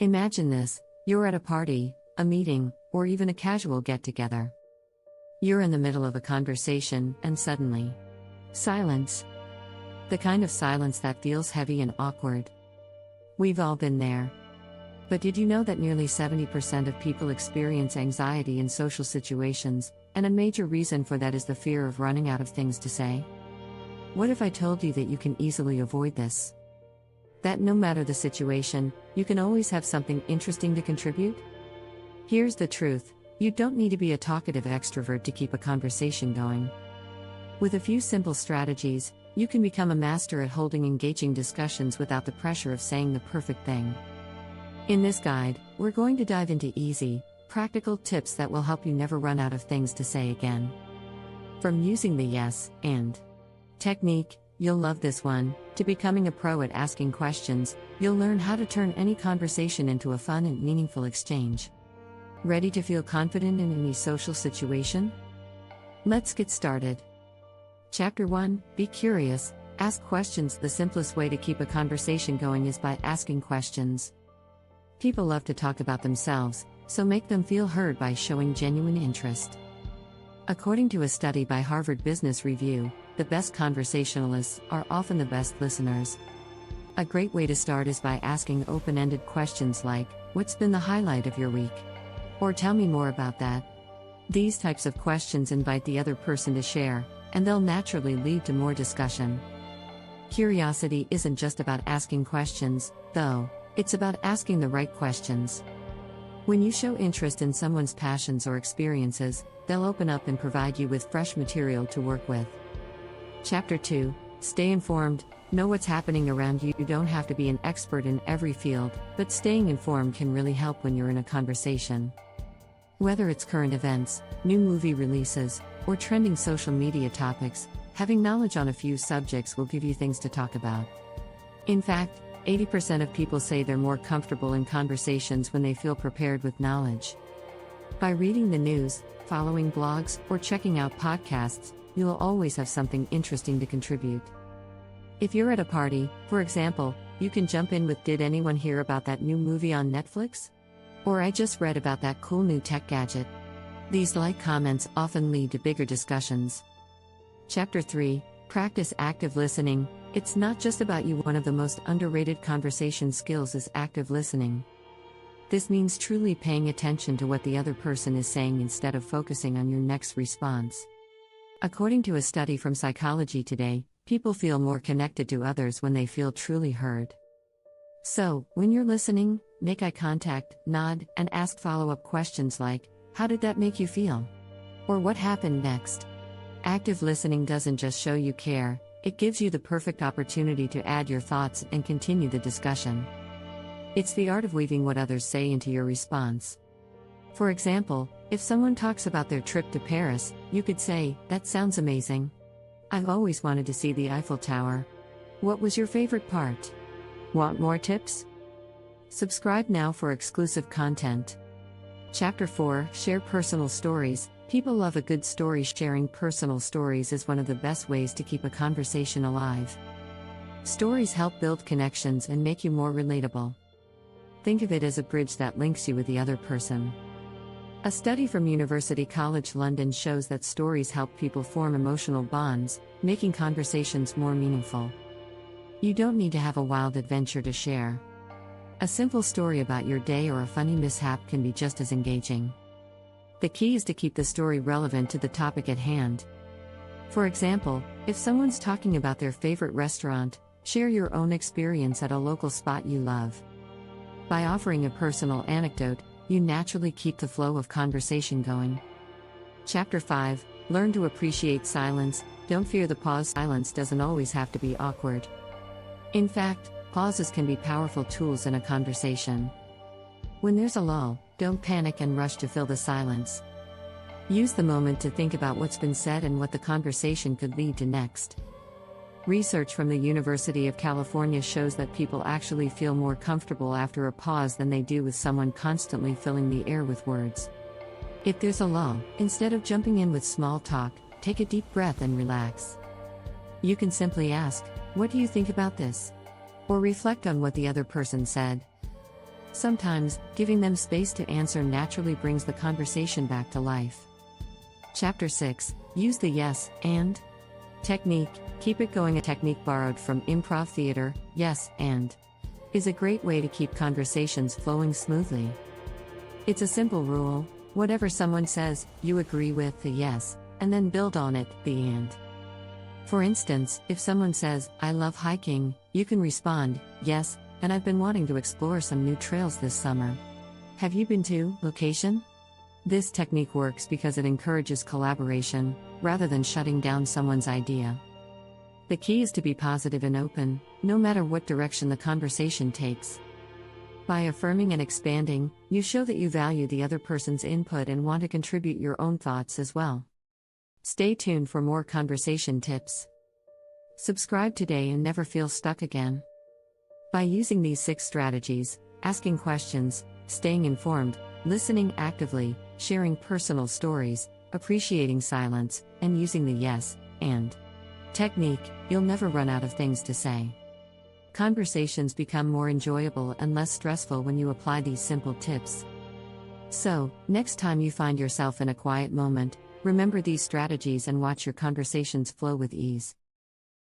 Imagine this: you're at a party, a meeting, or even a casual get-together. You're in the middle of a conversation, and suddenly, silence. The kind of silence that feels heavy and awkward. We've all been there. But did you know that nearly 70% of people experience anxiety in social situations, and a major reason for that is the fear of running out of things to say? What if I told you that you can easily avoid this? That no matter the situation, you can always have something interesting to contribute? Here's the truth: you don't need to be a talkative extrovert to keep a conversation going. With a few simple strategies, you can become a master at holding engaging discussions without the pressure of saying the perfect thing. In this guide, we're going to dive into easy, practical tips that will help you never run out of things to say again. From using the yes and technique, you'll love this one, to becoming a pro at asking questions, you'll learn how to turn any conversation into a fun and meaningful exchange. Ready to feel confident in any social situation? Let's get started. Chapter 1: Be curious, ask questions. The simplest way to keep a conversation going is by asking questions. People love to talk about themselves, so make them feel heard by showing genuine interest. According to a study by Harvard Business Review, the best conversationalists are often the best listeners. A great way to start is by asking open-ended questions like, "What's been the highlight of your week?" Or "Tell me more about that." These types of questions invite the other person to share, and they'll naturally lead to more discussion. Curiosity isn't just about asking questions, though, it's about asking the right questions. When you show interest in someone's passions or experiences, they'll open up and provide you with fresh material to work with. Chapter 2: Stay informed. Know what's happening around you. You don't have to be an expert in every field, but staying informed can really help when you're in a conversation. Whether it's current events, new movie releases, or trending social media topics, having knowledge on a few subjects will give you things to talk about. In fact, 80% of people say they're more comfortable in conversations when they feel prepared with knowledge. By reading the news, following blogs, or checking out podcasts, you'll always have something interesting to contribute. If you're at a party, for example, you can jump in with, "Did anyone hear about that new movie on Netflix?" Or "I just read about that cool new tech gadget." These light comments often lead to bigger discussions. Chapter 3: Practice active listening. It's not just about you. One of the most underrated conversation skills is active listening. This means truly paying attention to what the other person is saying instead of focusing on your next response. According to a study from Psychology Today, people feel more connected to others when they feel truly heard. So, when you're listening, make eye contact, nod, and ask follow-up questions like, "How did that make you feel?" Or "What happened next?" Active listening doesn't just show you care, it gives you the perfect opportunity to add your thoughts and continue the discussion. It's the art of weaving what others say into your response. For example, if someone talks about their trip to Paris, you could say, "That sounds amazing. I've always wanted to see the Eiffel Tower. What was your favorite part? Want more tips?" Subscribe now for exclusive content. Chapter 4: Share personal stories. People love a good story. Sharing personal stories is one of the best ways to keep a conversation alive. Stories help build connections and make you more relatable. Think of it as a bridge that links you with the other person. A study from University College London shows that stories help people form emotional bonds, making conversations more meaningful. You don't need to have a wild adventure to share. A simple story about your day or a funny mishap can be just as engaging. The key is to keep the story relevant to the topic at hand. For example, if someone's talking about their favorite restaurant, share your own experience at a local spot you love. By offering a personal anecdote, you naturally keep the flow of conversation going. Chapter 5: Learn to appreciate silence. Don't fear the pause. Silence doesn't always have to be awkward. In fact, pauses can be powerful tools in a conversation. When there's a lull, don't panic and rush to fill the silence. Use the moment to think about what's been said and what the conversation could lead to next. Research from the University of California shows that people actually feel more comfortable after a pause than they do with someone constantly filling the air with words. If there's a lull, instead of jumping in with small talk, take a deep breath and relax. You can simply ask, "What do you think about this?" Or reflect on what the other person said. Sometimes, giving them space to answer naturally brings the conversation back to life. Chapter 6: Use the yes and technique. Keep it going. A technique borrowed from improv theater, yes and is a great way to keep conversations flowing smoothly. It's a simple rule: whatever someone says, you agree with the yes, and then build on it, the and. For instance, if someone says, "I love hiking," you can respond, "Yes, and I've been wanting to explore some new trails this summer. Have you been to location?" This technique works because it encourages collaboration, rather than shutting down someone's idea. The key is to be positive and open, no matter what direction the conversation takes. By affirming and expanding, you show that you value the other person's input and want to contribute your own thoughts as well. Stay tuned for more conversation tips. Subscribe today and never feel stuck again. By using these 6 strategies, asking questions, staying informed, listening actively, sharing personal stories, appreciating silence, and using the yes and technique, you'll never run out of things to say. Conversations become more enjoyable and less stressful when you apply these simple tips. So, next time you find yourself in a quiet moment, remember these strategies and watch your conversations flow with ease.